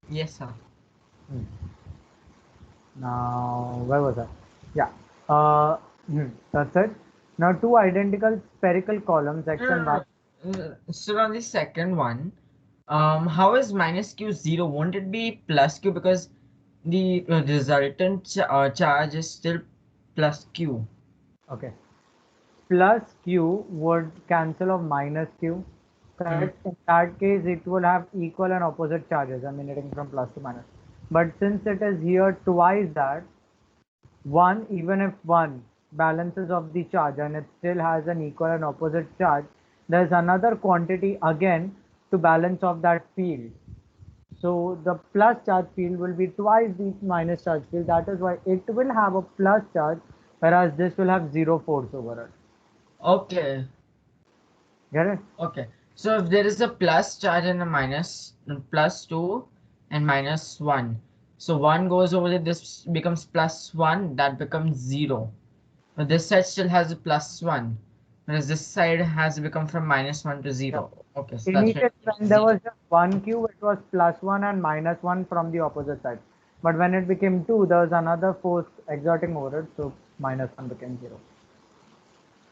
Yes, sir. Hmm. Now, where was I? Yeah. Uh, that's it. Now, two identical spherical columns, X and Y. Still on the second one, how is minus q 0? Won't it be plus q because the resultant charge is still plus q? Okay. Plus Q would cancel off minus Q. Hmm. Correct. In that case, it will have equal and opposite charges, emanating from plus to minus. But since it is here twice that, one, even if one balances of the charge and it still has an equal and opposite charge, there's another quantity again to balance off that field. So the plus charge field will be twice the minus charge field. That is why it will have a plus charge, whereas this will have zero force over it. Okay. Get it? Okay. So if there is a plus charge and a minus, plus 2 and minus 1. So 1 goes over there, this becomes plus 1, that becomes 0. But this side still has a plus 1, whereas this side has become from minus 1 to Yeah. 0. Okay, so that's when Initially, it when becomes there 0. was just one Q, it was plus one and minus one from the opposite side. But when it became two, there was another force exerting over it, so minus one became zero.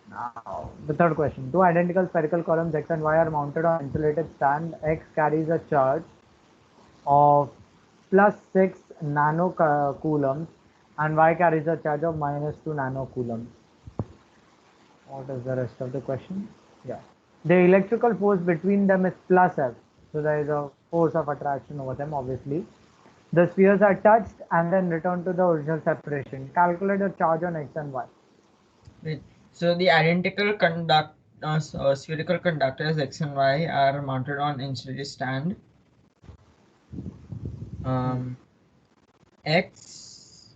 Now, the third question. Two identical spherical columns X and Y are mounted on insulated stand. X carries a charge of plus 6 nanocoulombs and Y carries a charge of minus 2 nanocoulombs. What is the rest of the question? Yeah. The electrical force between them is plus F. So there is a force of attraction over them, obviously. The spheres are touched and then return to the original separation. Calculate the charge on X and Y. Wait, so the identical spherical conductors X and Y are mounted on insulated stand. Hmm. Um, X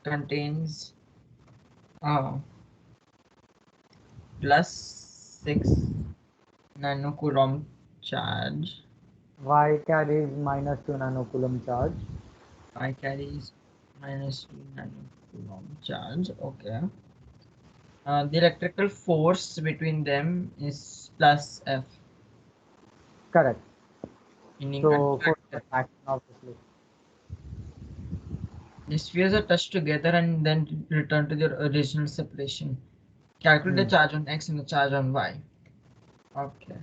contains uh, plus 6 nanocoulomb charge. Y carries minus 2 nanocoulomb charge. I carries minus 2 nanocoulomb charge. Okay. The electrical force between them is plus F, Correct. meaning So force of attracted. attraction, obviously. The spheres are touched together and then return to their original separation. Calculate the Hmm. charge on X and the charge on Y. Okay.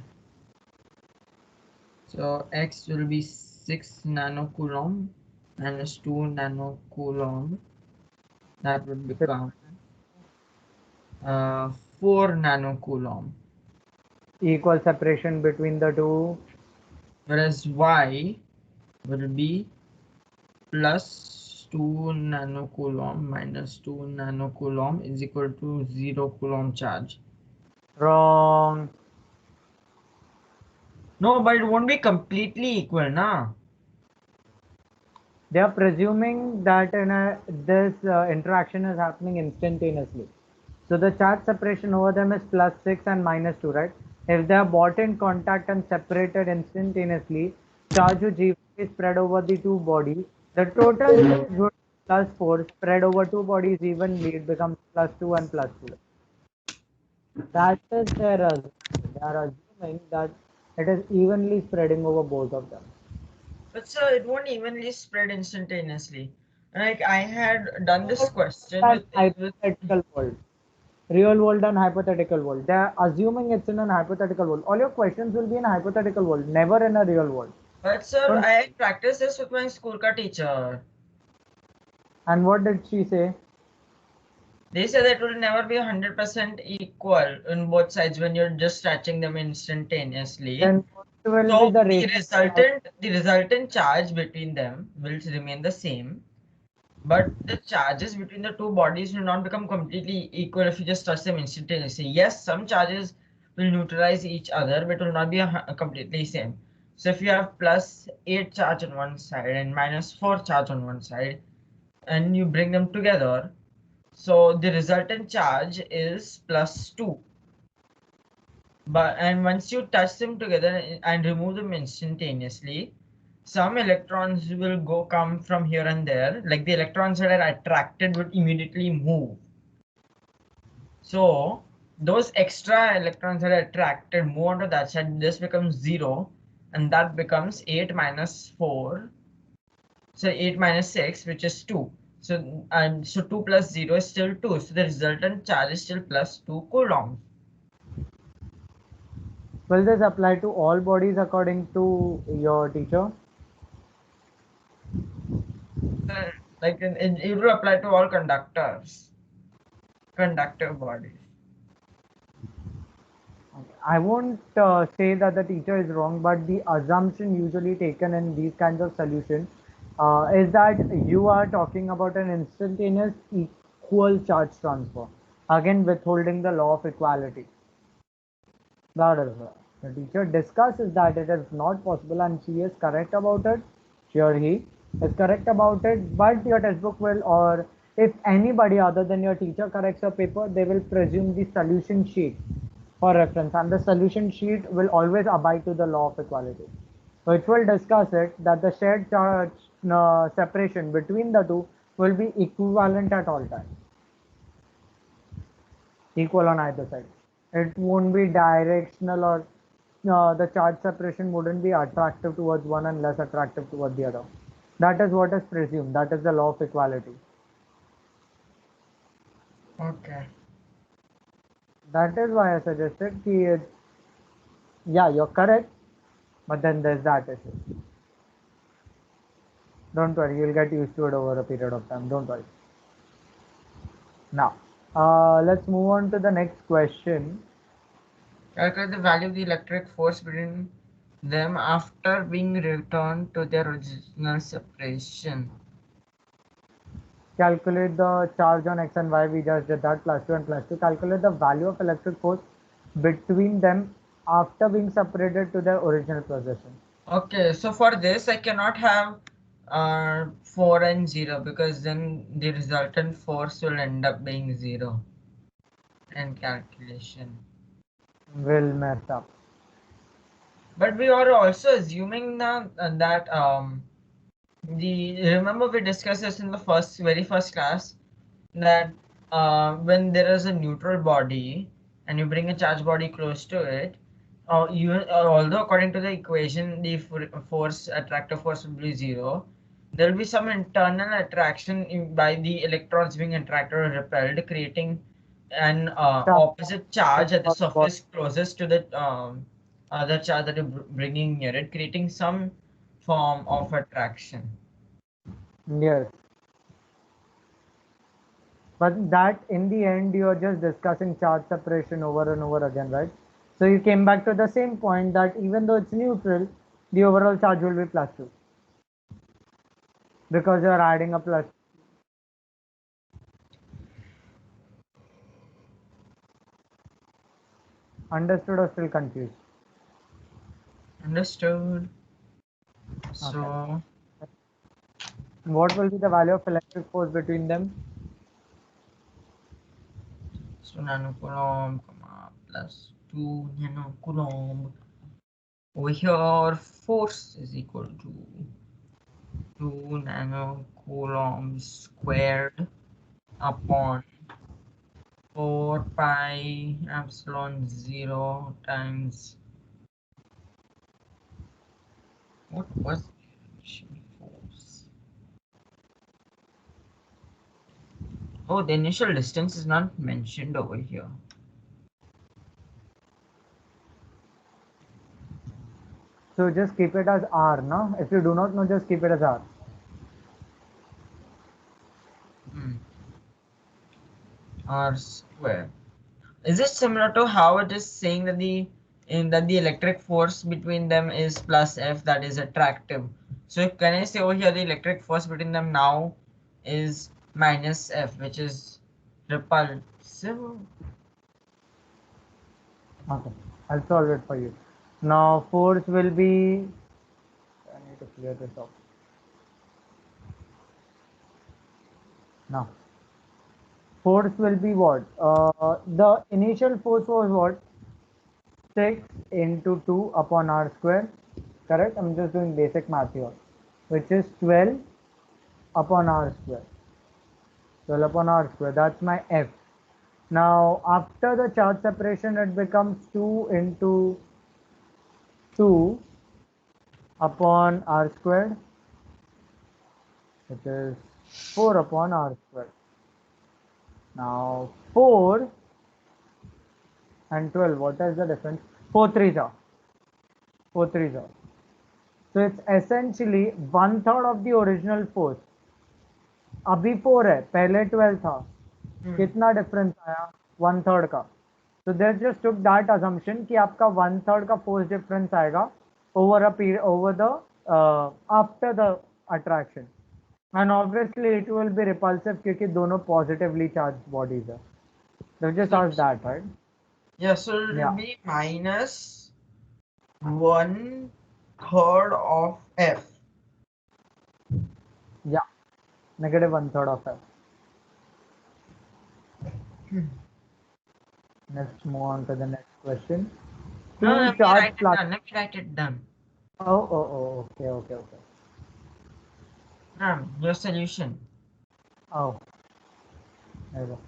So X will be 6 nanocoulomb minus 2 nanocoulomb. That would become 4 nanocoulomb. Equal separation between the two. Whereas Y will be plus 2 nanocoulomb minus 2 nanocoulomb is equal to 0 coulomb charge. Wrong. No, but it won't be completely equal, na? They are presuming that this interaction is happening instantaneously. So the charge separation over them is plus 6 and minus 2, right? If they are brought in contact and separated instantaneously, charge would evenly spread over the two bodies. The total charge would be plus 4 spread over two bodies evenly. It becomes plus 2 and plus 2. That is their assumption. They are assuming that it is evenly spreading over both of them. But sir, it won't evenly spread instantaneously. Like I had done this question An with hypothetical world. Real world and hypothetical world. They are assuming it's in an hypothetical world. All your questions will be in a hypothetical world, never in a real world. but sir, Don't. I practiced this with my school ka teacher. And what did she say? They said that it will never be 100% equal on both sides when you're just stretching them instantaneously. Then what will be So the ratio? the resultant charge between them will remain the same, but the charges between the two bodies will not become completely equal if you just touch them instantaneously. Yes, some charges will neutralize each other, but it will not be completely same. So if you have plus 8 charge on one side and minus 4 charge on one side, and you bring them together, so the resultant charge is plus 2. But and once you touch them together and remove them instantaneously, some electrons will come from here and there. Like the electrons that are attracted would immediately move. So those extra electrons that are attracted move onto that side. This becomes 0, and that becomes 8 minus 4. So 8 minus 6, which is 2. So 2 plus 0 is still 2. So the resultant charge is still plus 2 coulombs. Will this apply to all bodies according to your teacher? Like it will apply to all conductive bodies. I won't say that the teacher is wrong, but the assumption usually taken in these kinds of solutions is that you are talking about an instantaneous equal charge transfer. Again, withholding the law of equality. That is why. The teacher discusses that it is not possible, and she is correct about it. She or he is correct about it, but your textbook will, or if anybody other than your teacher corrects your paper, they will presume the solution sheet for reference, and the solution sheet will always abide to the law of equality, which will discuss it that the shared charge separation between the two will be equivalent at all times, equal on either side. It won't be directional, or the charge separation wouldn't be attractive towards one and less attractive towards the other. That is what is presumed. That is the law of equality. Okay. That is why I suggested yeah, you're correct, but then there's that issue. Don't worry, you'll get used to it over a period of time. Don't worry. Now, let's move on to the next question. Calculate the value of the electric force between them after being returned to their original separation. Calculate the charge on x and y. We just did that, plus 2 and plus 2. Calculate the value of electric force between them after being separated to their original position. Okay, so for this I cannot have 4 and 0, because then the resultant force will end up being 0 in calculation. Will mess up. But we are also assuming that remember we discussed this in the very first class, that when there is a neutral body and you bring a charged body close to it, although according to the equation the attractive force will be 0, there will be some internal attraction by the electrons being attracted or repelled, creating an opposite charge at the surface closest to the other charge that you're bringing near it, creating some form of attraction. Yes. But that in the end, you are just discussing charge separation over and over again, right? So you came back to the same point that even though it's neutral, the overall charge will be plus 2 because you are adding a plus. Understood or still confused? Understood. Okay. So What will be the value of electric force between them? nanocoulomb, plus 2 nanocoulomb. Over here, force is equal to 2 nanocoulombs squared upon 4 pi epsilon 0 times, what was the initial force? Oh, the initial distance is not mentioned over here. So just keep it as R, no? If you do not know, just keep it as R. R square. Is it similar to how it is saying that the electric force between them is plus F, that is attractive? So can I say over here the electric force between them now is minus F, which is repulsive? Okay, I'll solve it for you. Now force will be, I need to clear this off. Now force will be what? The initial force was what? 6 into 2 upon R square. Correct? I'm just doing basic math here, which is 12 upon R square. 12 upon R square. That's my F. Now, after the charge separation, it becomes 2 into 2 upon R squared. which is 4 upon r square. Now 4 and 12, what is the difference? 4 3s are. 4 3s are. So it's essentially 1/3 of the original force. अभी 4 है, पहले 12 था. कितना difference आया? 1/3 का. So they just took that assumption कि आपका 1/3 का force difference आएगा over a period, over the after the attraction, and obviously it will be repulsive क्योंकि दोनों positively charged bodies है. They just So asked that, right? yeah, so it will Yeah. be minus 1/3 of F. Yeah, negative 1/3 of F. Let's move on to the next question. No, Two let me charged write it plastic. down. Let me write it down. Oh, okay. Your solution. Oh, there you go.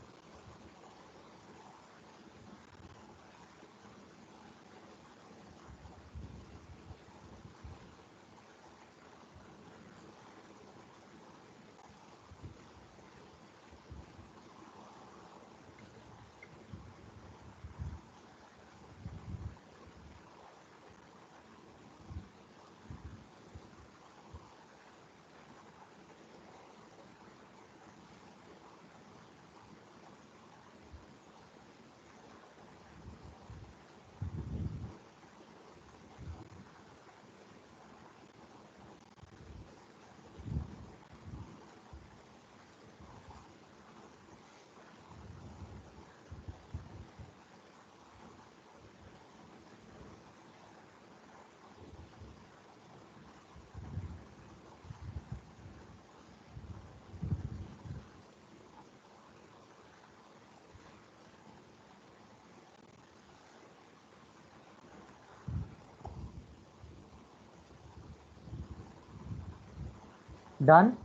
Done?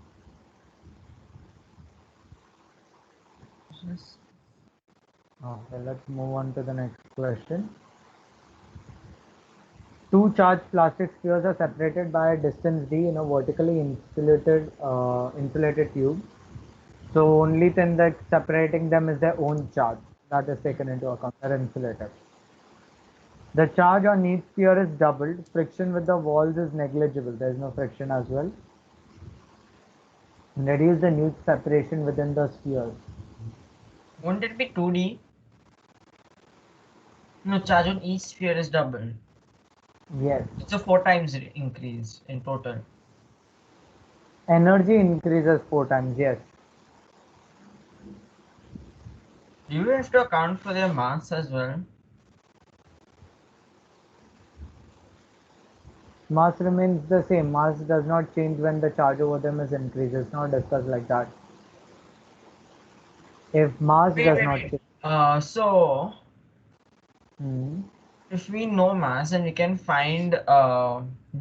Yes. Okay, let's move on to the next question. Two charged plastic spheres are separated by a distance d in a vertically insulated tube. So only thing that's separating them is their own charge that is taken into account. They're insulated. The charge on each sphere is doubled. Friction with the walls is negligible. There is no friction as well. Reduce the Newton's separation within the spheres. Won't it be 2D? No, charge on each sphere is double. Yes. It's a 4 times increase in total. Energy increases 4 times. Yes. Do you have to account for their mass as well? Mass remains the same. Mass does not change when the charge over them is increased. It's not discussed like that. If mass does not change. So Hmm. if we know mass and we can find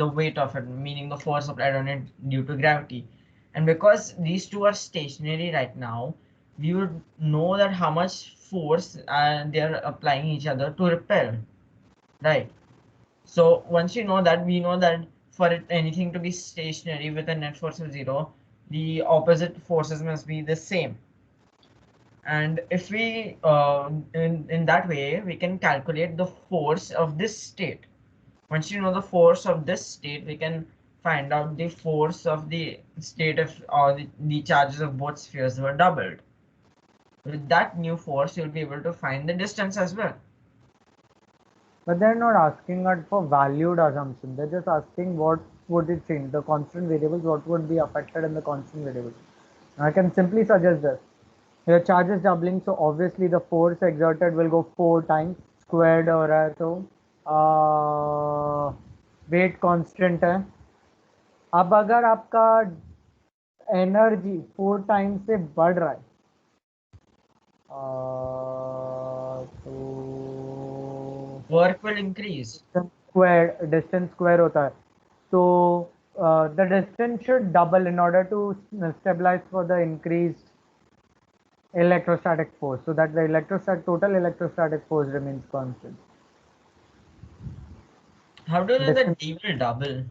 the weight of it, meaning the force applied on it due to gravity, and because these two are stationary right now, we would know that how much force they are applying each other to repel, right? So once you know that, we know that for anything to be stationary with a net force of 0, the opposite forces must be the same. And if we in that way we can calculate the force of this state. Once you know the force of this state, we can find out the force of the state if the charges of both spheres were doubled. With that new force, you'll be able to find the distance as well. But they're not asking it for valued assumption. They're just asking what would it change, the constant variables, what would be affected in the constant variables. I can simply suggest this. Your charge is doubling, so obviously the force exerted will go 4 times squared हो रहा है तो wait constant है. अब अगर आपका energy 4 times से बढ़ रहा है तो Work will increase. distance square होता है. So the distance should double in order to stabilize for the increased electrostatic force, so that the total electrostatic force remains constant. How do you know that D will double?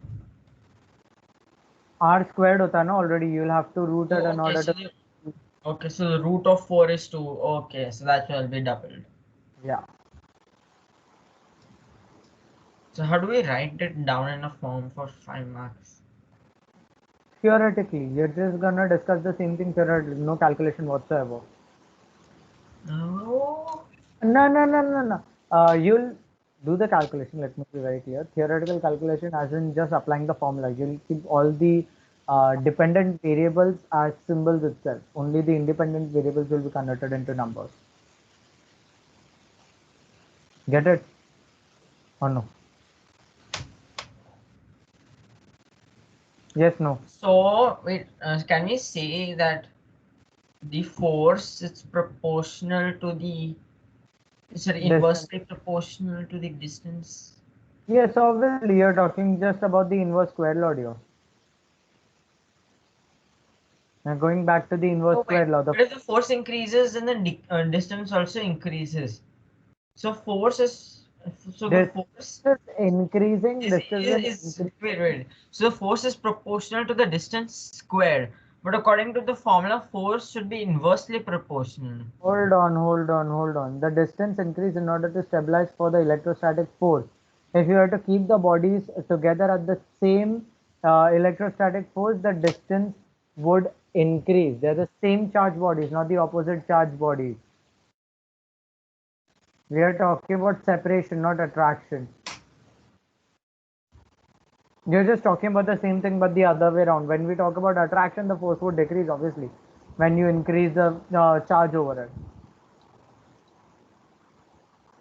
R squared होता है ना already. You'll have to root it Oh, in okay. order So to. the okay, so the root of 4 is 2. Okay, so that will be doubled. Yeah. So how do we write it down in a form for 5 marks? Theoretically, you're just gonna discuss the same thing theoretically. No calculation whatsoever. No. No. You'll do the calculation. Let me be very clear. Theoretical calculation, as in just applying the formula. You'll keep all the dependent variables as symbols itself. Only the independent variables will be converted into numbers. Get it? Or no? Yes, no. So wait, can we say that the force is proportional to the Distance. inversely proportional to the distance? Yes, obviously, you're talking just about the inverse square law here. Now, going back to the inverse So wait, square law, the but if the force increases, then the distance also increases. So force is so the distance force is increasing, is distance is, is is increasing. wait. So the force is proportional to the distance squared. But according to the formula, force should be inversely proportional. Hold on. The distance increase in order to stabilize for the electrostatic force. If you are to keep the bodies together at the same electrostatic force, the distance would increase. They're the same charge bodies, not the opposite charge bodies. We are talking about separation, not attraction. You're just talking about the same thing, but the other way around. When we talk about attraction, the force would decrease, obviously, when you increase the charge over it.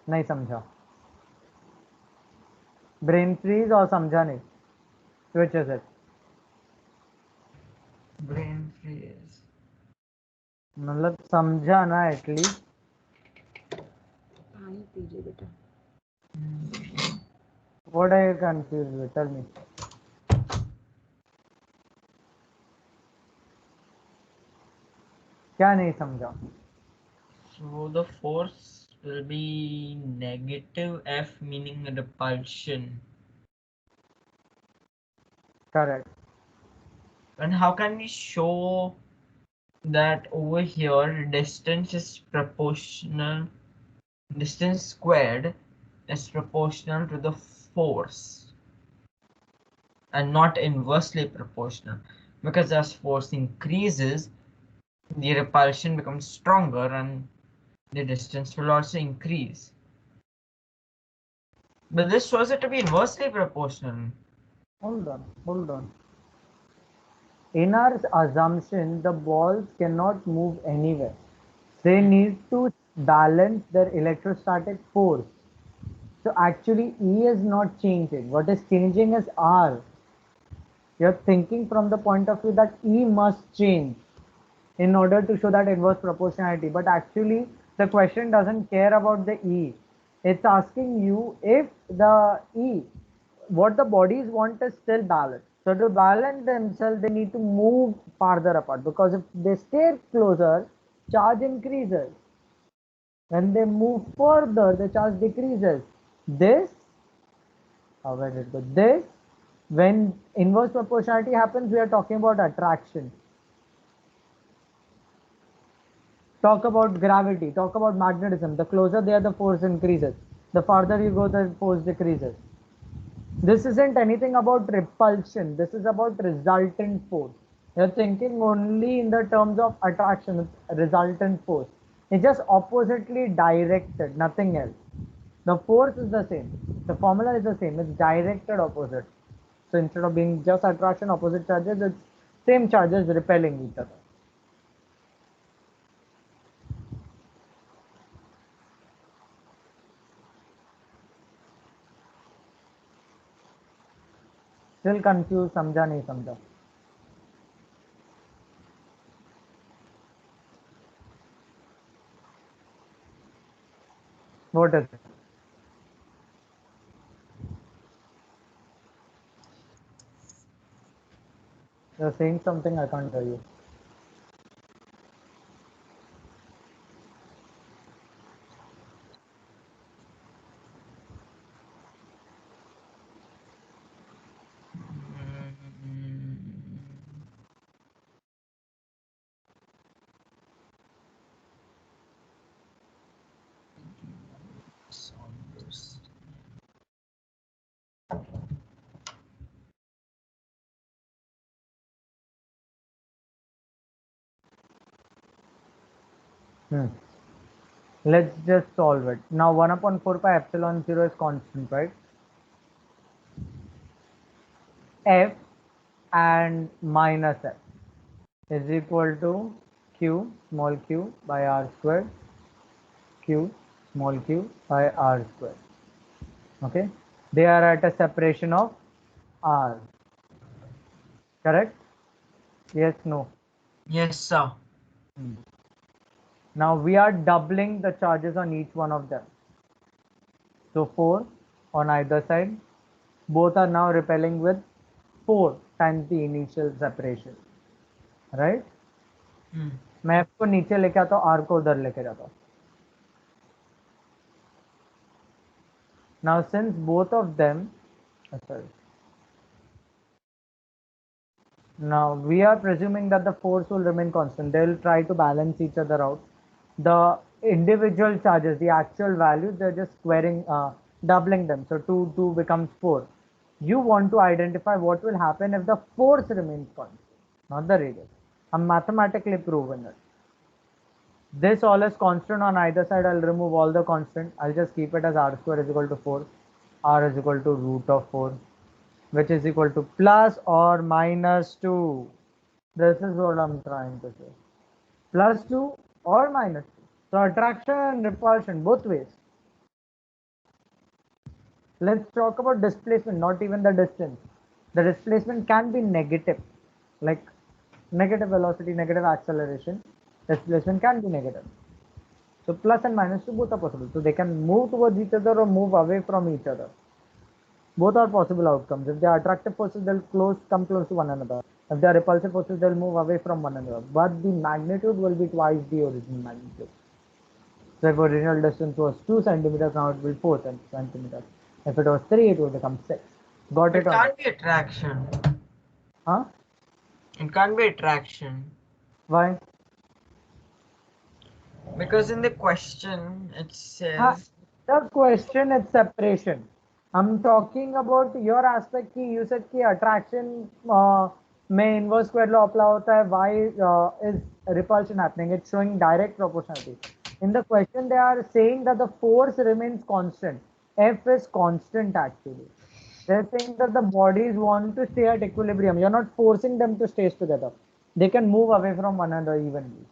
नहीं समझा. Brain freeze और समझा नहीं. Which is it? Brain freeze. मतलब समझा ना at least. पानी पीजिए बेटा. What are you confused with? Tell me. क्या नहीं समझा? So the force will be negative F, meaning repulsion. Correct. And how can we show that over here distance is proportional, distance squared is proportional to the force and not inversely proportional? Because as force increases, the repulsion becomes stronger and the distance will also increase. But this shows it to be inversely proportional. Hold on. In our assumption, the balls cannot move anywhere. They need to balance their electrostatic force. So actually, E is not changing. What is changing is R. You're thinking from the point of view that E must change in order to show that inverse proportionality. But actually, the question doesn't care about the E. It's asking you if the E, what the bodies want is still balance. So to balance themselves, they need to move farther apart, because if they stay closer, charge increases. When they move further, the charge decreases. This, where did it go? This, when inverse proportionality happens, we are talking about attraction. Talk about gravity, talk about magnetism. The closer they are, the force increases. The farther you go, the force decreases. This isn't anything about repulsion. This is about resultant force. You're thinking only in the terms of attraction, resultant force. It's just oppositely directed, nothing else. The force is the same. The formula is the same. It's directed opposite. So instead of being just attraction, opposite charges, it's same charges repelling each other. Still confused, समझा नहीं समझा. What is it? You're saying something, I can't hear you. Hmm. Let's just solve it. Now 1 upon 4 pi epsilon 0 is constant, right? F and minus F is equal to Q small q by R squared, Q small q by R squared. Okay, they are at a separation of R. Correct? Yes, no. Yes, sir. Now we are doubling the charges on each one of them. So 4 on either side. Both are now repelling with 4 times the initial separation. Right? मैं F को नीचे लेके आता हूँ, R को उधर लेके जाता हूँ. Now since both of them, sorry. Now we are presuming that the force will remain constant. They will try to balance each other out. The individual charges, the actual values, they're just squaring, doubling them. So 2 becomes 4. You want to identify what will happen if the force remains constant, not the radius. I'm mathematically proving it. This all is constant on either side. I'll remove all the constant. I'll just keep it as r square is equal to 4. R is equal to root of 4, which is equal to plus or minus 2. This is what I'm trying to say. Plus 2 or minus 2. So attraction and repulsion, both ways. Let's talk about displacement, not even the distance. The displacement can be negative, like negative velocity, negative acceleration. Displacement can be negative. So plus and minus 2 both are possible. So they can move towards each other or move away from each other. Both are possible outcomes. If they are attractive forces, they'll come close to one another. If they are repulsive forces, they'll move away from one another. But the magnitude will be twice the original magnitude. So if original distance was 2 centimeters, now it will be 4 centimeters. If it was 3, it will become 6. Got It it or not? can't be attraction. Huh? It can't be attraction. Why? Because in the question it says The question is separation. I'm talking about your aspect ki you said ki attraction में inverse square law apply hota hai. Why is repulsion happening? It's showing direct proportionality. In the question they are saying that the force remains constant. F is constant actually. They're saying that the bodies want to stay at equilibrium. You're not forcing them to stay together. They can move away from one another evenly.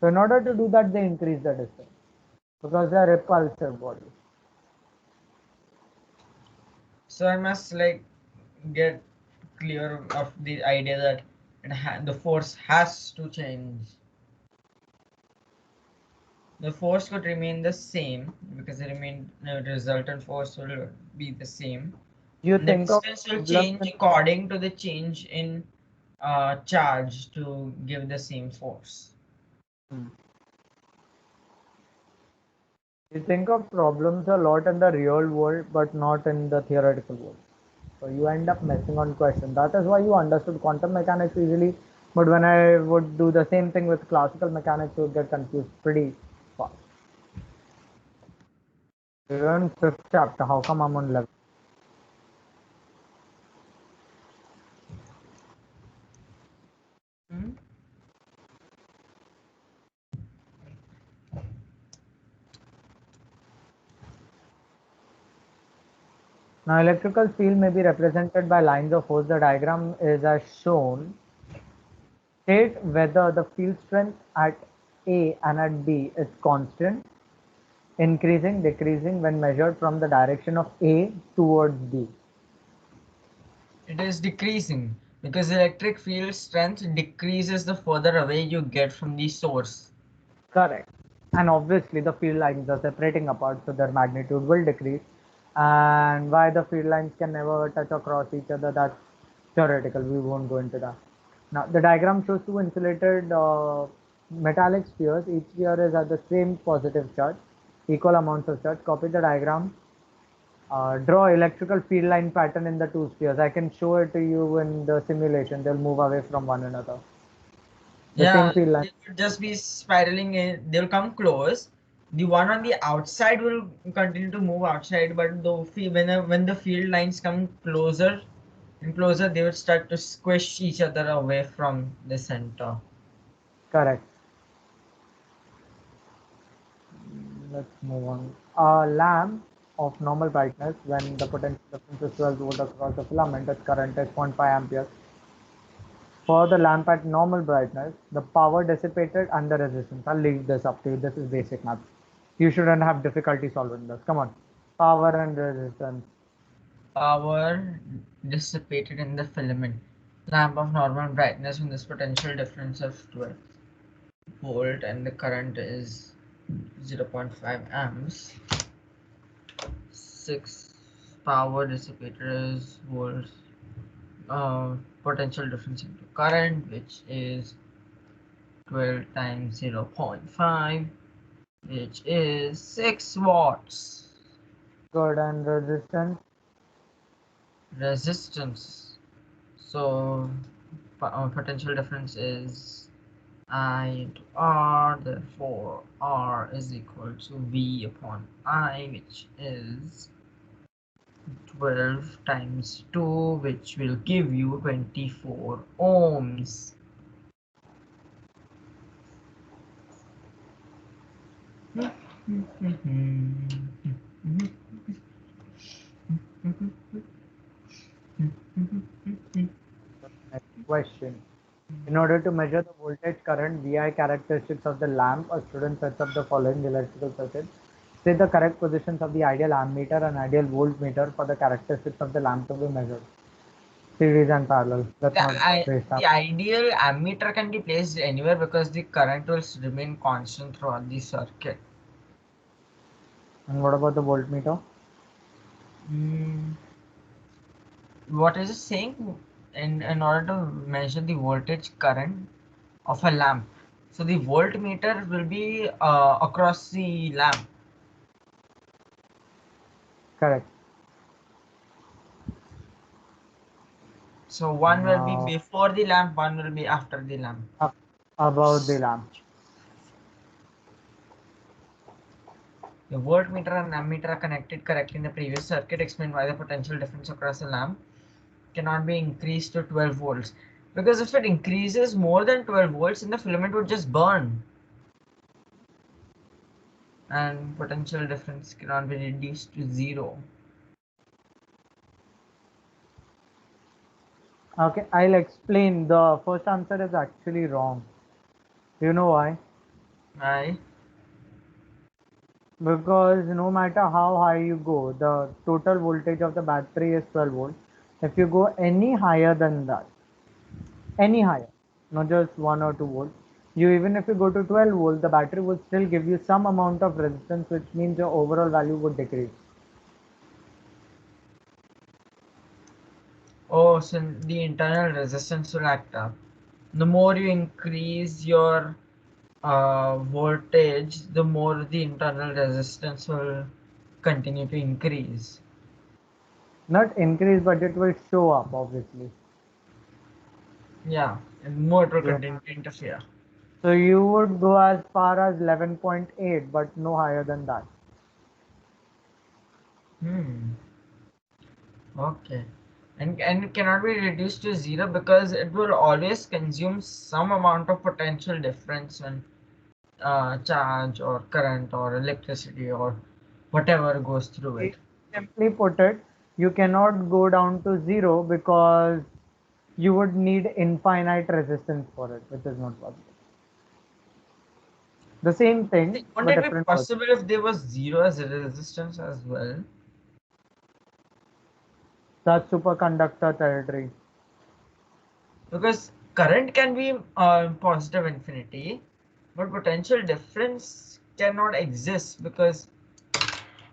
So in order to do that, they increase the distance because they are repulsive bodies. so I must like get clear of the idea that the force has to change. The force could remain the same because the resultant force will be the same. You And the think of distance will problem change according to the change in charge to give the same force. you think of problems a lot in the real world, but not in the theoretical world. So you end up messing on questions. That is why you understood quantum mechanics easily. But when I would do the same thing with classical mechanics, you would get confused pretty fast. You're in fifth chapter. How come I'm on 11? Hmm? Now, electrical field may be represented by lines of force. The diagram is as shown. State whether the field strength at A and at B is constant, increasing, decreasing when measured from the direction of A towards B. It is decreasing because electric field strength decreases the further away you get from the source. Correct. And obviously the field lines are separating apart, so their magnitude will decrease. And why the field lines can never touch across each other, that's theoretical. We won't go into that. Now the diagram shows two insulated metallic spheres. Each sphere is at the same positive charge, equal amounts of charge. Copy the diagram. Draw electrical field line pattern in the two spheres. I can show it to you in the simulation. They'll move away from one another. The Yeah, same field line. they would just be spiraling in, they'll come close. The one on the outside will continue to move outside, but when the field lines come closer and closer, they would start to squish each other away from the center. Correct. Let's move on. A lamp of normal brightness, when the potential difference is 12 volt across the filament, its current is 0.5 amperes. For the lamp at normal brightness, the power dissipated and the resistance. I'll leave this up to you. This is basic math. You shouldn't have difficulty solving this. Come on. Power and resistance. Power dissipated in the filament. Lamp of normal brightness when this potential difference of 12 volt and the current is 0.5 amps. 6 power dissipated is volts. Potential difference into current, which is 12 times 0.5, which is 6 watts. Good. And resistance. Resistance. So potential difference is I into R, therefore R is equal to V upon I, which is 12 times 2, which will give you 24 ohms. Next question. In order to measure the voltage, current, VI characteristics of the lamp, a student sets up the following electrical circuit. Say the correct positions of the ideal ammeter and ideal voltmeter for the characteristics of the lamp to be measured. Series and parallel. That's not waste time. The ideal ammeter can be placed anywhere because the current will remain constant throughout the circuit. And what about the voltmeter? What is it saying? In order to measure the voltage current of a lamp, so the voltmeter will be across the lamp. Correct. So one will be before the lamp, one will be after the lamp. About the lamp. The voltmeter and ammeter are connected correctly in the previous circuit. Explain why the potential difference across the lamp cannot be increased to 12 volts. Because if it increases more than 12 volts, then the filament would just burn. And potential difference cannot be reduced to 0. Okay, I'll explain. The first answer is actually wrong. Do you know why? Why? Because no matter how high you go, the total voltage of the battery is 12 volts. If you go any higher than that, any higher, not just 1 or 2 volts, even if you go to 12 volts, the battery will still give you some amount of resistance, which means your overall value would decrease. Oh, so the internal resistance will act up. The more you increase your voltage, the more the internal resistance will continue to increase. Not increase, but it will show up, obviously. Yeah, and more it will Yeah. continue to interfere. So you would go as far as 11.8, but no higher than that. Okay. And it cannot be reduced to 0 because it will always consume some amount of potential difference when charge or current or electricity or whatever goes through it. Simply put it, you cannot go down to 0 because you would need infinite resistance for it, which is not possible. The same thing, Wouldn't but it be different version. possible if there was 0 as a resistance as well? That's superconductor territory. Because current can be positive infinity, but potential difference cannot exist because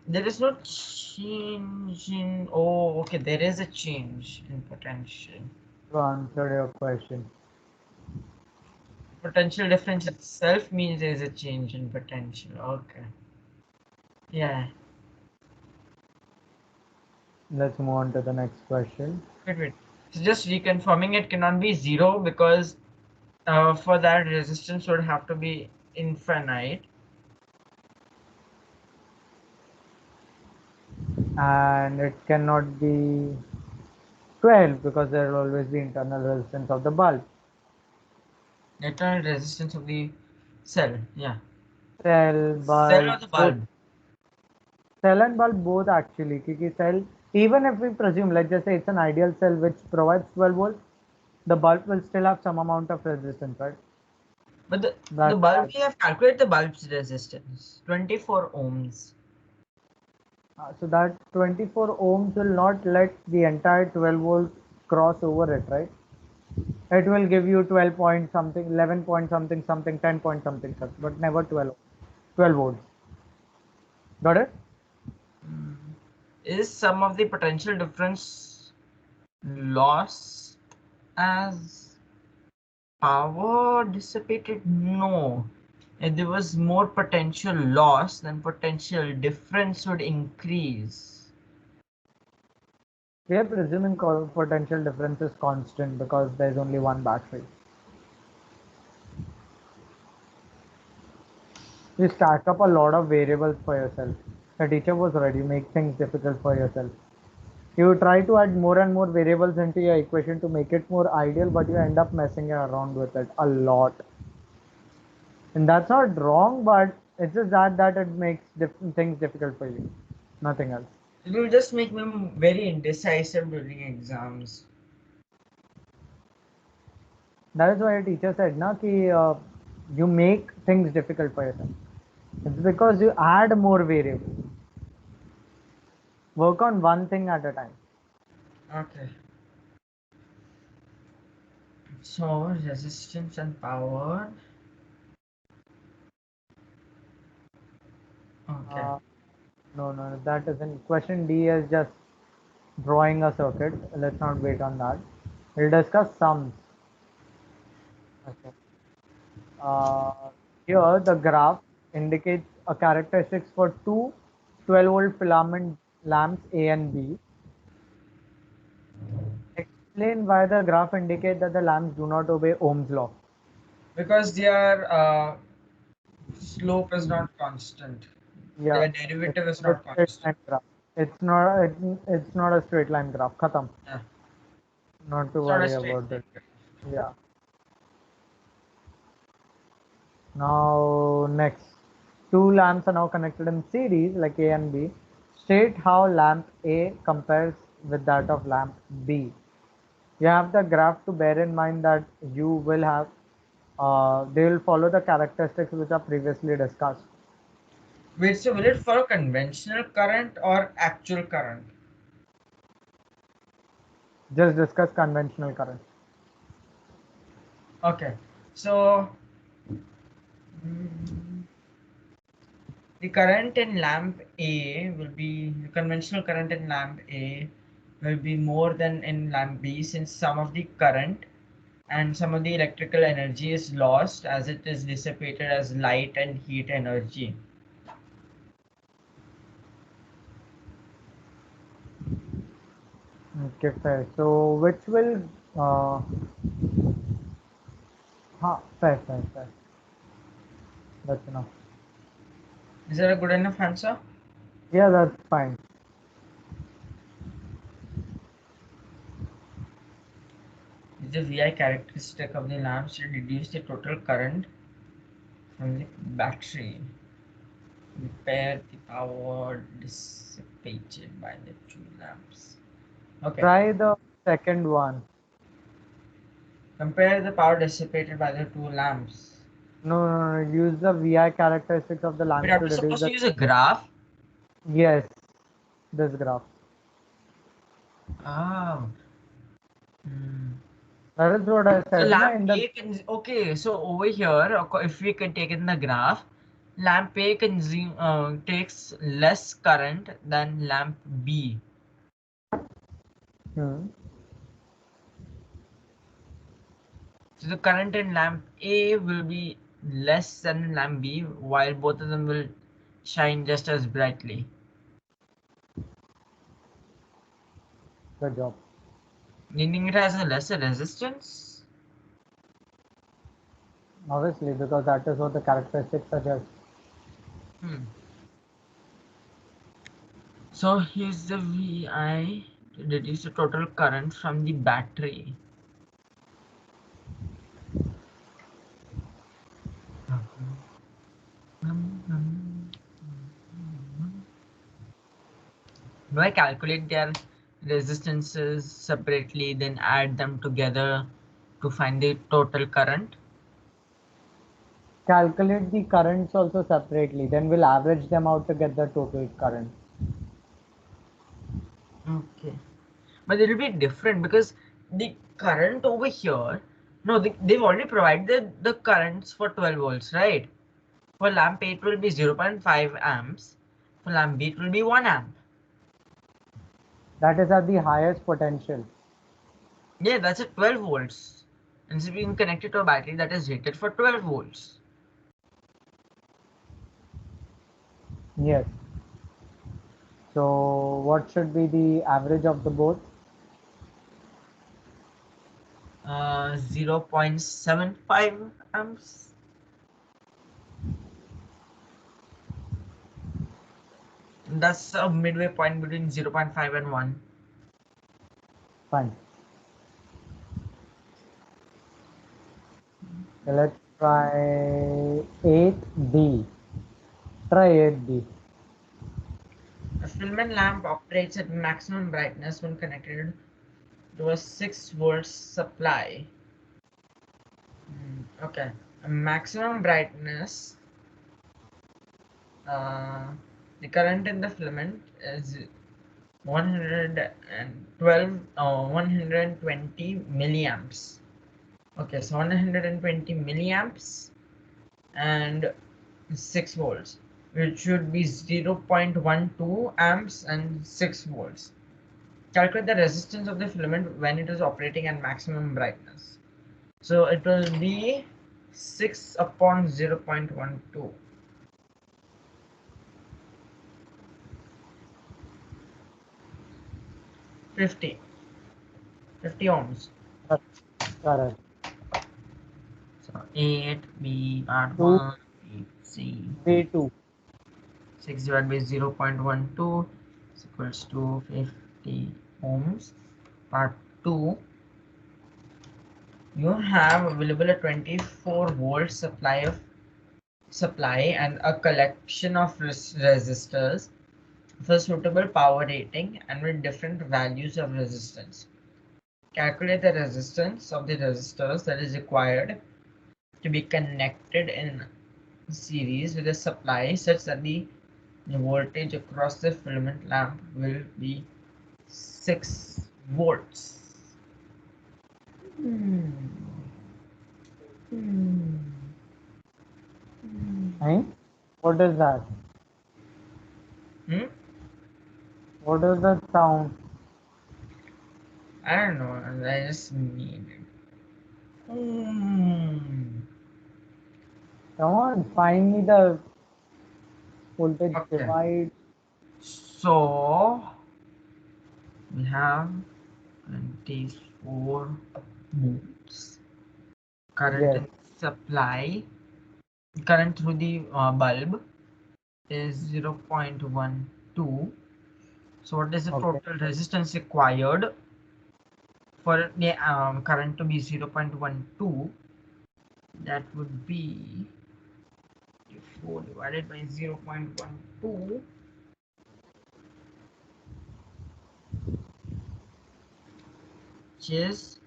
there is no change in. Oh, okay, there is a change in potential. To answer your question. Potential difference itself means there is a change in potential. Okay. Yeah. Let's move on to the next question. Wait. So just reconfirming, it cannot be 0 because for that resistance would have to be infinite. And it cannot be 12 because there will always be internal resistance of the bulb. Internal resistance of the cell. Yeah. Cell, Cell bulb, or the both. bulb? Cell and bulb both actually. Kiki cell, even if we presume, let's just say it's an ideal cell which provides 12 volts, the bulb will still have some amount of resistance, right? But the That, bulb, we have calculated the bulb's resistance, 24 ohms. so that 24 ohms will not let the entire 12 volt cross over it, right? It will give you 12 point something, 11 point something, something, 10 point something, but never 12 volts. Got it? Is some of the potential difference lost as power dissipated? No. If there was more potential loss, then potential difference would increase. We are presuming potential difference is constant because there's only one battery. You stack up a lot of variables for yourself. The teacher was right. You make things difficult for yourself. You try to add more and more variables into your equation to make it more ideal, but you end up messing around with it a lot. And that's not wrong, but it's just that it makes things difficult for you. Nothing else. It will just make me very indecisive during exams. That is why a teacher said, na, ki, you make things difficult for yourself. It's because you add more variables. Work on one thing at a time. Okay. So resistance and power. Okay. No, that isn't. Question D is just drawing a circuit. Let's not wait on that. We'll discuss sums. Okay. Uh, Here, the graph indicates a characteristics for two 12-volt filament lamps A and B. Explain why the graph indicates that the lamps do not obey Ohm's law. Because their slope is not constant. Yeah, Their derivative is it's not a not straight constant. line graph. It's not a straight line graph. Khatam. Yeah. Not to It's not a worry straight about it. line. Yeah. Now next, two lamps are now connected in series like A and B. State how lamp A compares with that of lamp B. You have the graph to bear in mind that you will have, they will follow the characteristics which are previously discussed. Wait, so will it follow conventional current or actual current? Just discuss conventional current. Okay. So mm, the current in lamp A will be the conventional current in lamp A will be more than in lamp B, since some of the current and some of the electrical energy is lost as it is dissipated as light and heat energy. Okay, fair. So which will, fair. That's enough. Is that a good enough answer? Yeah, that's fine. Is the VI characteristic of the lamps to reduce the total current from the battery? Compare the power dissipated by the two lamps. Okay. Try the second one. Compare the power dissipated by the two lamps. No. Use the VI characteristics of the But lamps are to we reduce supposed to the. use a graph? Yes, this graph. Ah. Hmm. That is what I So said. Na, lamp in the A can, okay, so over here, if we can take in the graph, lamp A takes less current than lamp B. hmm. So the current in lamp A will be less than lamp B, while both of them will shine just as brightly. Good job. Meaning it has a lesser resistance. Obviously, because that is what the characteristics suggest. Hmm. So here's the VI to reduce the total current from the battery. Do I calculate their resistances separately, then add them together to find the total current? Calculate the currents also separately, then we'll average them out to get the total current. Okay. But it'll be different because the current over here, no, they've already provided the currents for 12 volts, right? For lamp A it will be 0.5 amps. For lamp B it will be 1 amp. That is at the highest potential. Yeah, that's at 12 volts. And it's being connected to a battery that is rated for 12 volts. Yes. So what should be the average of the both? 0.75 amps. That's a midway point between 0.5 and 1. Fine. So let's try 8B. Try 8B. A filament lamp operates at maximum brightness when connected to a 6 volt supply. Okay, a maximum brightness. The current in the filament is 120 milliamps. Okay, so 120 milliamps and 6 volts, which should be 0.12 amps and 6 volts. Calculate the resistance of the filament when it is operating at maximum brightness. So it will be 6 upon 0.12. 50 ohms. Correct. So 8 B part 2 1 B C B2. 6 divided by 0.12 is equals to 50 ohms. Part 2, you have available a 24 volt supply and a collection of resistors for suitable power rating and with different values of resistance. Calculate the resistance of the resistors that is required to be connected in series with a supply such that the voltage across the filament lamp will be 6 volts. Hey? What is that? Hmm? What is that sound? I don't know, I just need it. Come on, find me the voltage Okay, divide. so we have 24 volts current Yes. in supply. Current through the bulb is 0.12. So what is the Okay. total resistance required for the current to be 0.12? That would be 4 divided by 0.12, which is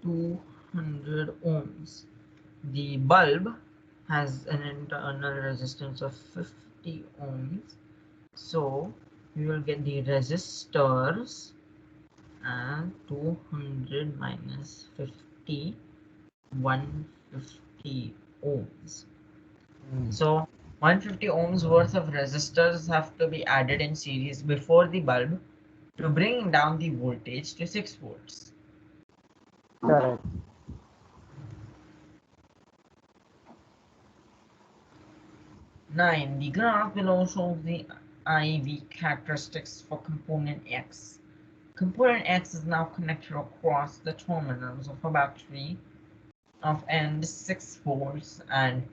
200 ohms. The bulb has an internal resistance of 50 ohms, so we will get the resistors and 200 minus 50, 150 ohms. So 150 ohms worth of resistors have to be added in series before the bulb to bring down the voltage to 6 volts. Correct. Nine. The graph below shows the IV characteristics for component X. Component X is now connected across the terminals of a battery of N 6 volts and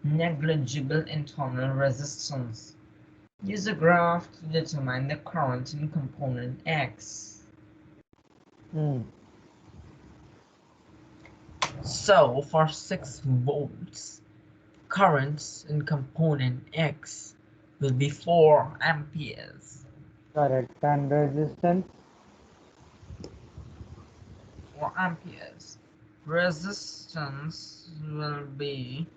negligible internal resistance. Use a graph to determine the current in component X. So for 6 volts, currents in component X will be 4 amperes. Correct. And resistance? 4 amperes. Resistance will be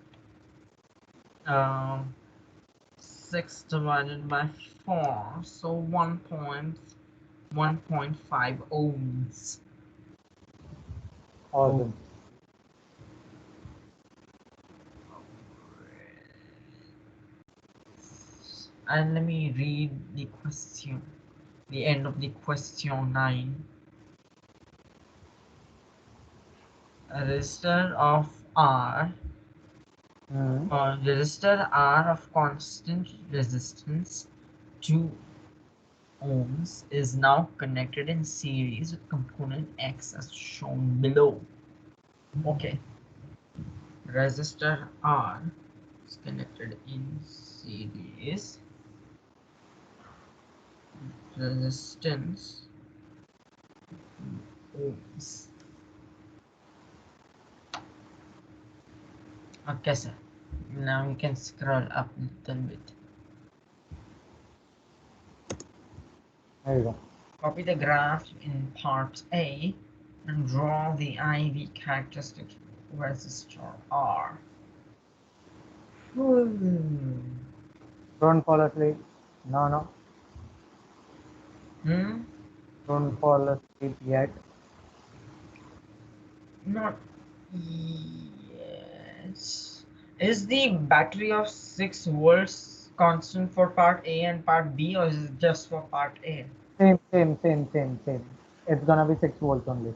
6 divided by 4, so 1.5 ohms. Awesome. And let me read the question, the end of the question 9. A resistor of R, resistor R of constant resistance 2 ohms is now connected in series with component X as shown below. Okay, resistor R is connected in series. Resistance ohms. Okay, sir. Now you can scroll up a little bit. There you go. Copy the graph in part A and draw the IV characteristic resistor R. Don't fall asleep. No. Hmm? Don't fall asleep yet. Not yes. Is the battery of 6 volts constant for part A and part B, or is it just for part A? Same. It's gonna be 6 volts only.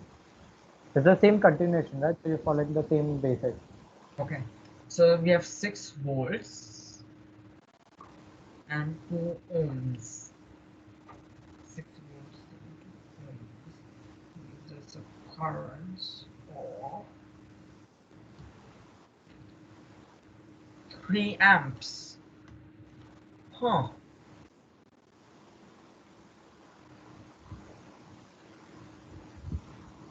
It's the same continuation, right? So you're following the same basic. Okay. So we have 6 volts and 2 ohms. 6 volts and 2 ohms gives us a current of 3 amps. Huh.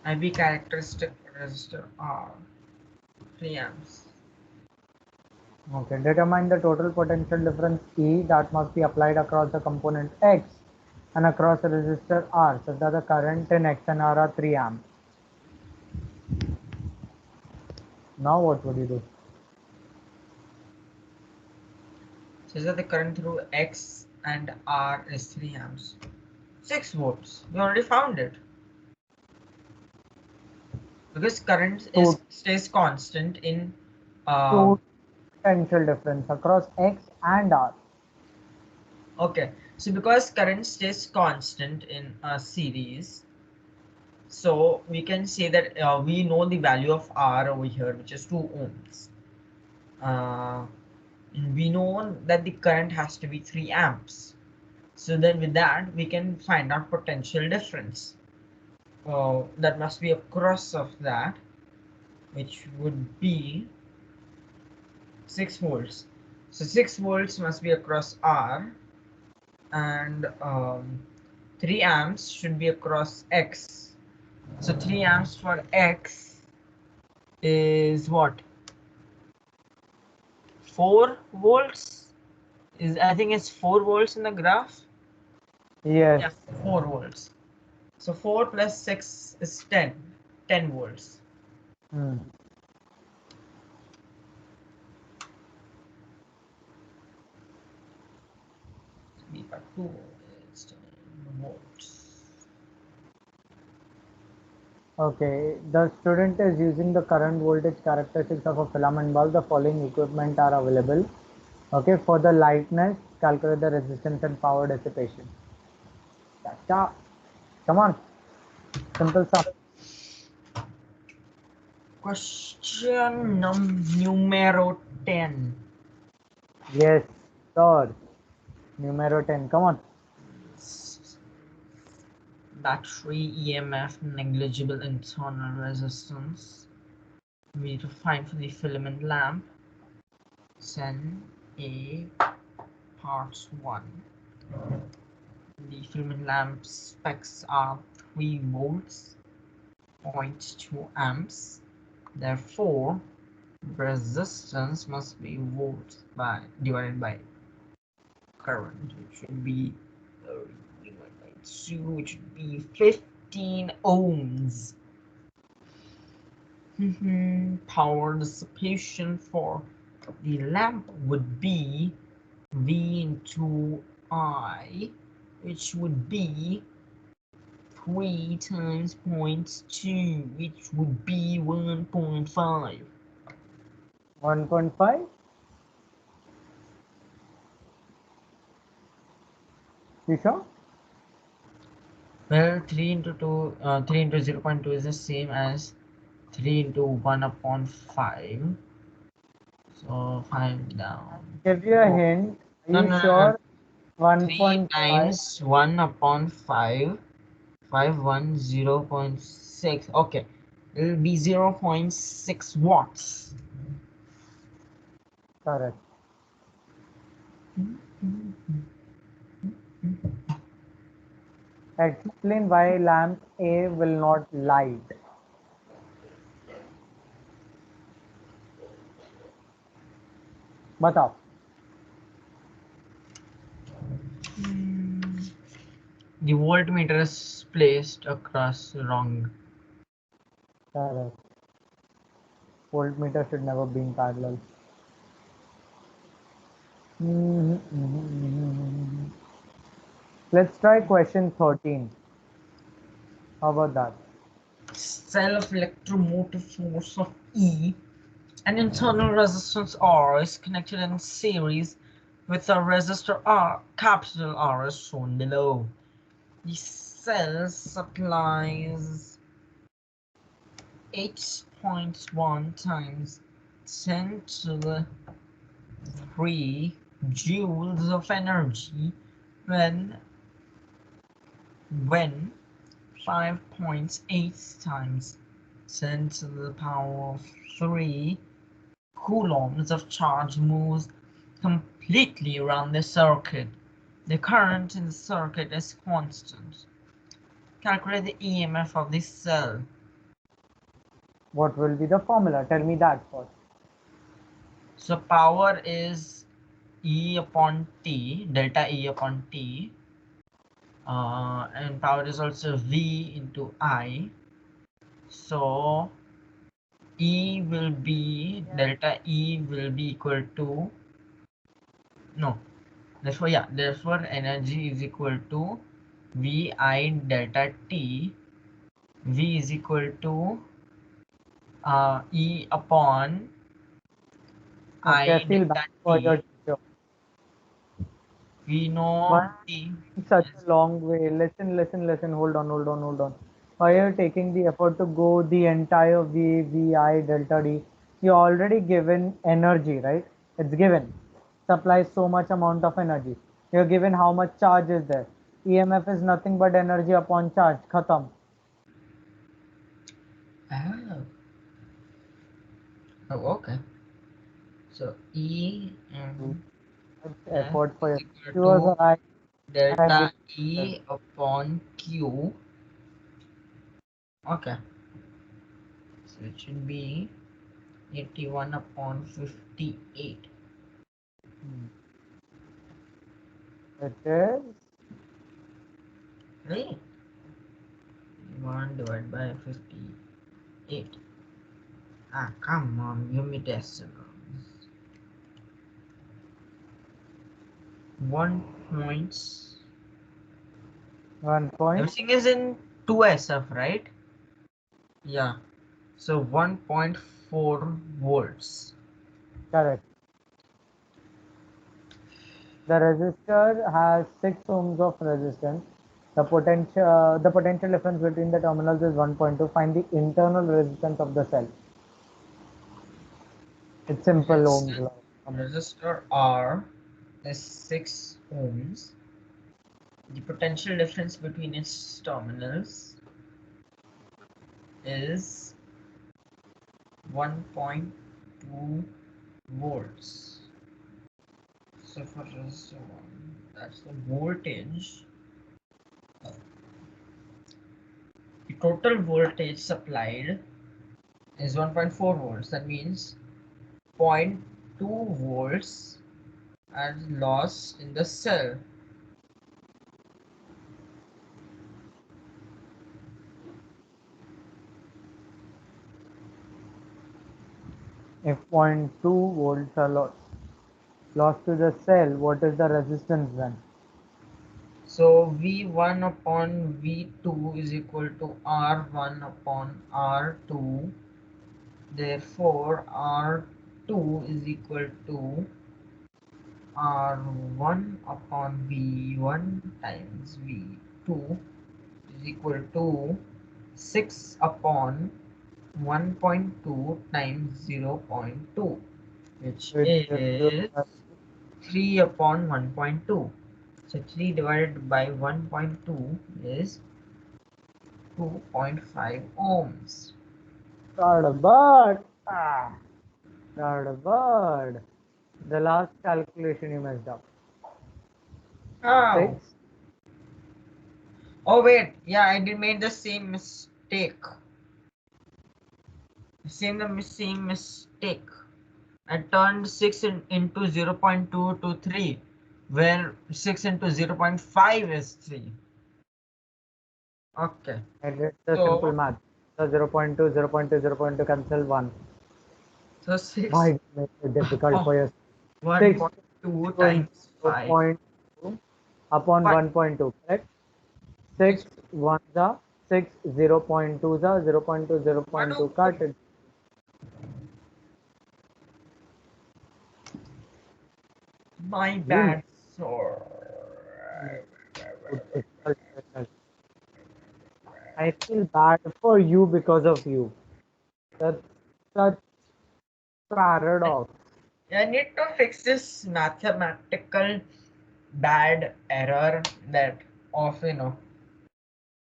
IV characteristic resistor R, 3 amps. Okay. Determine the total potential difference E that must be applied across the component X and across the resistor R, so that the current in X and R are 3 amps. Now what would you do? Says that the current through X and R is 3 amps. 6 volts. We already found it. Because current stays constant in Potential difference across X and R. okay, so because current stays constant in a series, so we can say that we know the value of R over here, which is 2 ohms. And we know that the current has to be 3 amps. So then with that, we can find out potential difference. That must be across of that, which would be 6 volts. So 6 volts must be across R, and 3 amps should be across X. So 3 amps for X is what? 4 volts? I think it's 4 volts in the graph. Yes. Yeah, 4 volts. So 4 plus 6 is 10 volts. We got 2 is 10 volts. Okay, the student is using the current voltage characteristics of a filament bulb. The following equipment are available. Okay, for the lightness, calculate the resistance and power dissipation. Come on, simple stuff. Question numero 10. Yes, sir. Numero 10, come on. Battery EMF negligible internal resistance. We need to find for the filament lamp. Sen A parts 1. The filament lamp specs are 3 volts, 0.2 amps. Therefore, resistance must be volts divided by current, which should be 2, which would be 15 ohms. Power dissipation for the lamp would be V into I, which would be 3 times 0.2, which would be 1.5. 1.5? You sure? Well, 3 into 0.2 is the same as 3 into 1 upon 5. So 5 down. Give you a Oh, hint. Are no, you no, no, no. sure? 3 1.5. times 1 upon 5. 0.6. Okay. It will be 0.6 watts. Correct. Explain why lamp A will not light. बताओ. The voltmeter is placed across wrong. Correct. Voltmeter should never be in parallel. Let's try question 13. How about that? Cell of electromotive force of E, an internal resistance R is connected in series with a resistor R, capital R, as shown below. The cell supplies 8.1 times 10 to the 3 joules of energy when 5.8 times 10 to the power of 3 coulombs of charge moves completely around the circuit. The current in the circuit is constant. Calculate the EMF of this cell. What will be the formula? Tell me that first. So power is E upon T, delta E upon T. And power is also V into I. So E will be, delta E will be equal to, no, therefore energy is equal to Vi delta T. V is equal to E upon Okay, I I feel bad delta for your T. teacher. We Why know T such is, a long way? Listen. Hold on. Why are you taking the effort to go the entire VI, delta D? You're already given energy, right? It's given. Supplies so much amount of energy. You're given how much charge is there. EMF is nothing but energy upon charge. Khatam. oh, okay. So E and F Effort for is your. equal She was to right. I give delta it. E upon Q. Okay. So it should be 81 upon 58. It is Right? 1 divided by 58. Ah, come on, give me decimals. 1 points. 1 point. Everything is in 2SF, right? Yeah. So 1.4 volts. Correct. The resistor has 6 ohms of resistance. The potential difference between the terminals is 1.2. Find the internal resistance of the cell. It's simple ohms law. Resistor R is 6 ohms. The potential difference between its terminals is 1.2 volts. So for resistor 1, that's the voltage. The total voltage supplied is 1.4 volts. That means 0.2 volts are lost in the cell. If 0.2 volts are lost to the cell, what is the resistance then? So V1 upon V2 is equal to R1 upon R2. Therefore, R2 is equal to R1 upon V1 times V2 is equal to 6 upon 1.2 times 0.2, which Which is 3 upon 1.2. So 3 divided by 1.2 is 2.5 ohms. got a bird. Got a bird. The last calculation you messed up. How? 6. Oh wait, yeah, I did made the same mistake. Same mistake. I turned 6 into 0.2 to 3, where 6 into 0.5 is 3. Okay. I did the simple So, math. So 0.2, 0.2, 0.2 cancel 1. so 6 Why make it difficult for you? 6 1.2 equals times 5. 0.2 upon What? 1.2, correct? 6 1 the 6 0.2 the 0.2 What? 0.2 cut it. My You bad, sir. make it difficult for yourself. I feel bad for you because of you. That's such paradox. I need to fix this mathematical bad error that of,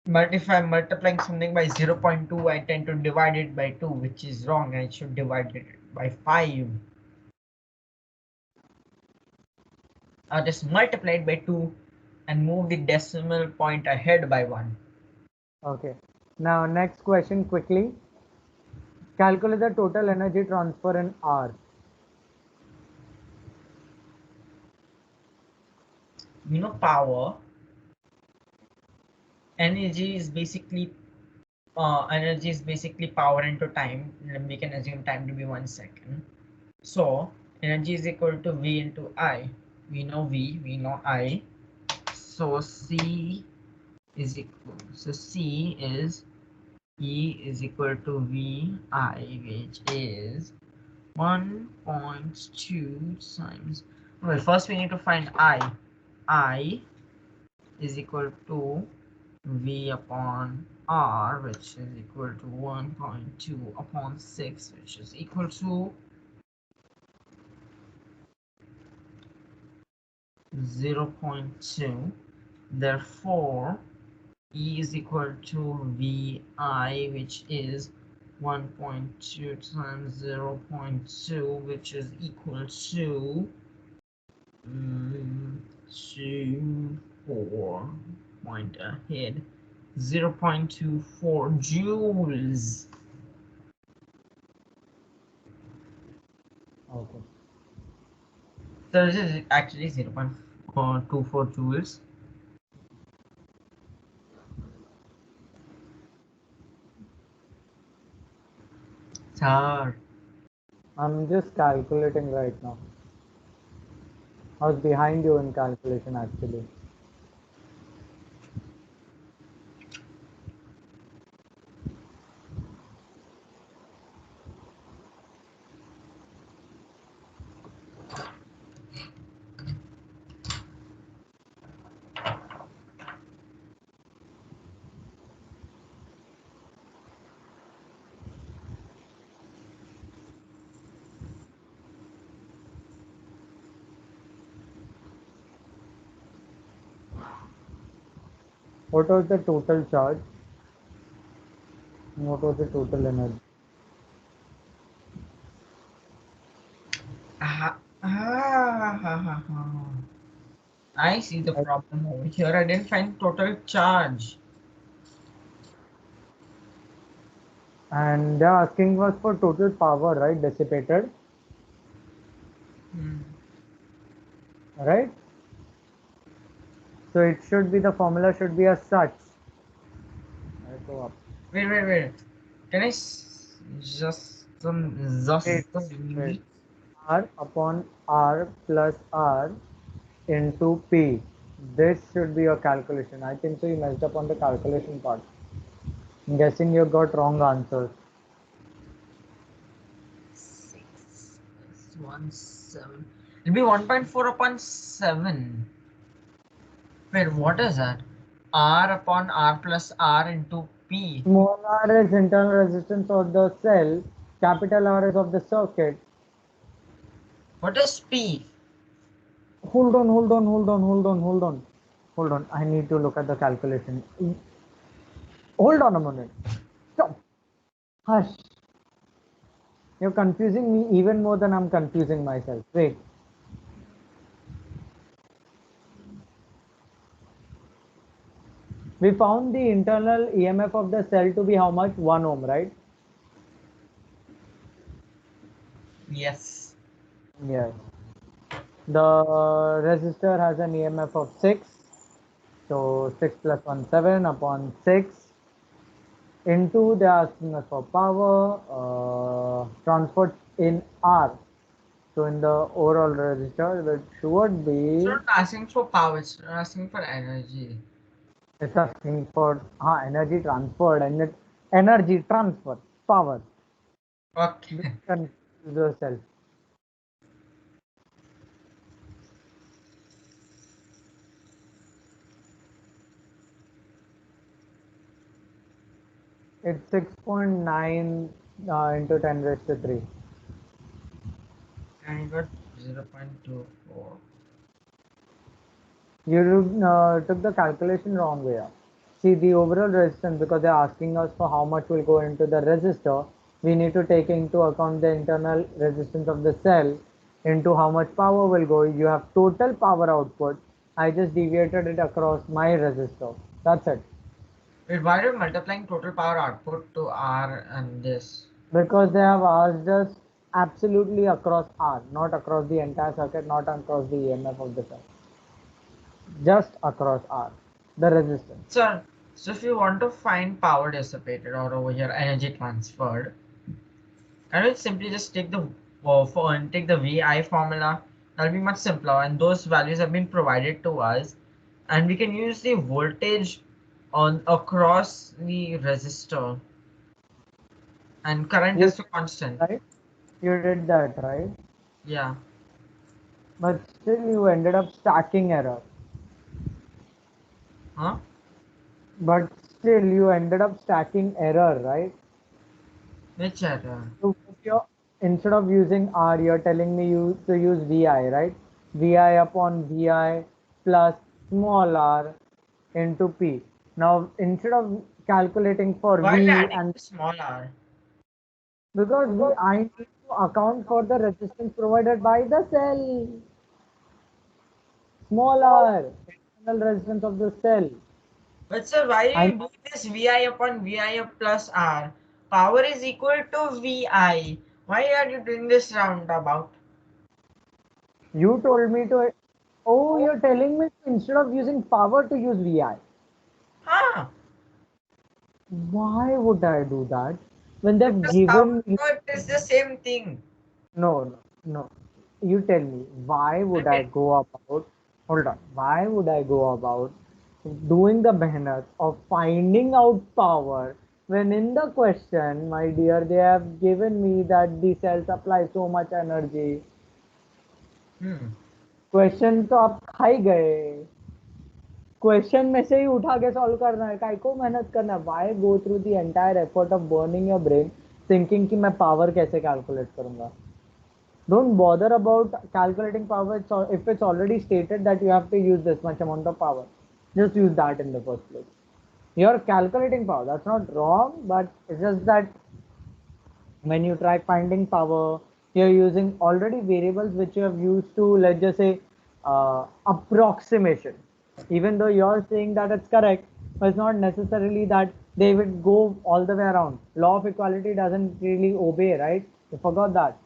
but if I'm multiplying something by 0.2, I tend to divide it by 2, which is wrong. I should divide it by 5. Or just multiply it by 2 and move the decimal point ahead by 1. Okay. Now next question quickly. Calculate the total energy transfer in hours. Power, energy is basically power into time. And we can assume time to be 1 second. So energy is equal to V into I. We know V, we know I. So C is equal. So C is E is equal to VI, which is 1.2 times. Well, first we need to find I. I is equal to V upon R, which is equal to 1.2 upon 6, which is equal to 0.2. Therefore, E is equal to Vi, which is 1.2 times 0.2, which is equal to 24 point ahead, 0.24 joules. Okay. So this is actually 0.24 joules. Sir, I'm just calculating right now. I was behind you in calculation actually. What was the total charge? What was the total energy? ah, I see the problem over here. I didn't find total charge. And they're asking us for total power, right? Dissipated, right? So it should be the formula should be as such. Let's go up. Wait. Can I just Wait, wait. R upon R plus R into P. This should be your calculation. I think so you messed up on the calculation part. I'm guessing you got wrong answers. 6 plus 1 7. It'll be 1.4 upon 7. Wait, what is that? R upon R plus R into P. Small r is internal resistance of the cell. Capital R is of the circuit. What is P? Hold on, hold on, hold on, hold on, hold on. Hold on. I need to look at the calculation. Hold on a minute. Stop. Hush. You're confusing me even more than I'm confusing myself. Wait. We found the internal EMF of the cell to be how much? 1 ohm, right? Yes. Yes. The resistor has an EMF of 6. So 6 plus 1, 7 upon 6 into they are asking us for power transferred in R. So in the overall resistor, which would It's be, not asking for power, it's asking for energy. it's asking for energy transferred and energy transfer, power. Okay. Don't confuse yourself. It's 6.9 into 10 raised to 3. And I got 0.24. You took the calculation wrong way. See the overall resistance, because they're asking us for how much will go into the resistor. We need to take into account the internal resistance of the cell into how much power will go. You have total power output. I just deviated it across my resistor. That's it. Wait, why are you multiplying total power output to R and this? Because they have asked us absolutely across R, not across the entire circuit, not across the EMF of the cell. Just across R, the resistance. So if you want to find power dissipated or over here energy transferred, I will simply just take the take the VI formula. That'll be much simpler, and those values have been provided to us, and we can use the voltage on across the resistor, and current You is did a constant. right? You did that, right? Yeah. But still you ended up stacking error. Huh? But still you ended up stacking error, right? Which error? So if you're, instead of using R, you're telling me you to use VI, right? VI upon VI plus small r into P. Now instead of calculating for Why are you V, adding and the small r? because I need to account for the resistance provided by the cell, small r, internal resistance of the cell. But sir, why are I you doing this VI upon VI plus R? Power is equal to VI. Why are you doing this roundabout? You told me to. Oh, you're telling me instead of using power to use VI. Huh? Why would I do that? When they've Because power given me. is the same thing. No, no, no. You tell me, why would I Okay. go about. Hold on. Why would I go about doing the mehnat of finding out power when in the question, my dear, they have given me that the cell supply so much energy. Hmm. Question तो आप खा ही गए question में से ही उठा के solve करना है काय को मेहनत करना है why go through the entire effort of burning your brain thinking कि मैं पावर कैसे कैलकुलेट करूंगा don't bother about calculating power if it's already stated that you have to use this much amount of power just use that in the first place you're calculating power that's not wrong but it's just that when you try finding power you're using already variables which you have used to let's just say approximation even though you're saying that it's correct but it's not necessarily that they would go all the way around law of equality doesn't really obey right you forgot that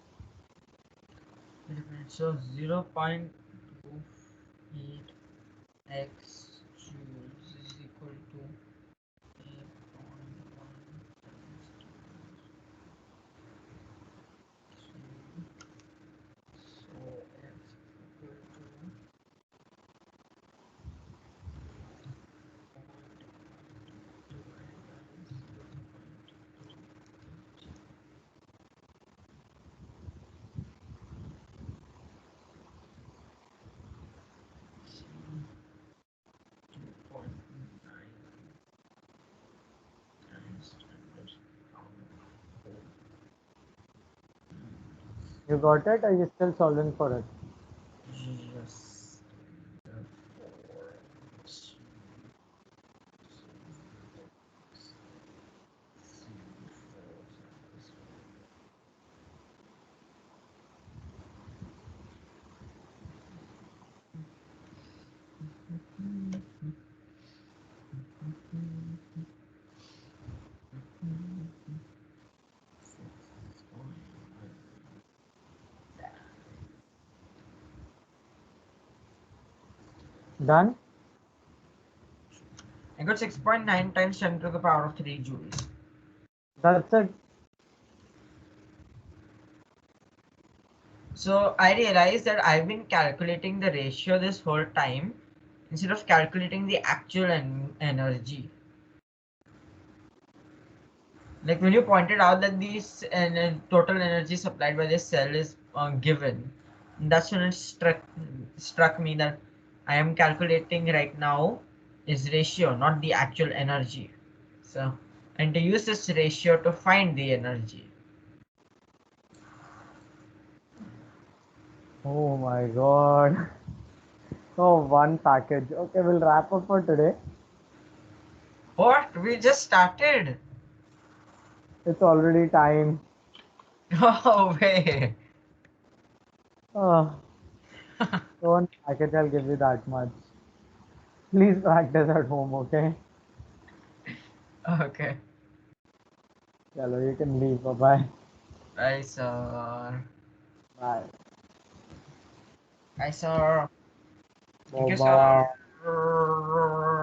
So 0.28 x joules is equal to 8.1 times 2. You got it, or you still solving for it? Yes. Done? I got 6.9 times 10 to the power of 3 joules. That's it. So I realized that I've been calculating the ratio this whole time instead of calculating the actual energy. Like when you pointed out that these total energy supplied by this cell is given, that's when it struck me that I am calculating right now is ratio, not the actual energy. So, and to use this ratio to find the energy. Oh my god. Oh, one package. Okay, we'll wrap up for today. What? We just started. It's already time. No way. Oh, so one package, I'll give you that much. Please practice at home, okay? Okay. Chalo, you can leave. Bye-bye. I saw. Bye. I saw. Thank you, Bye-bye. sir.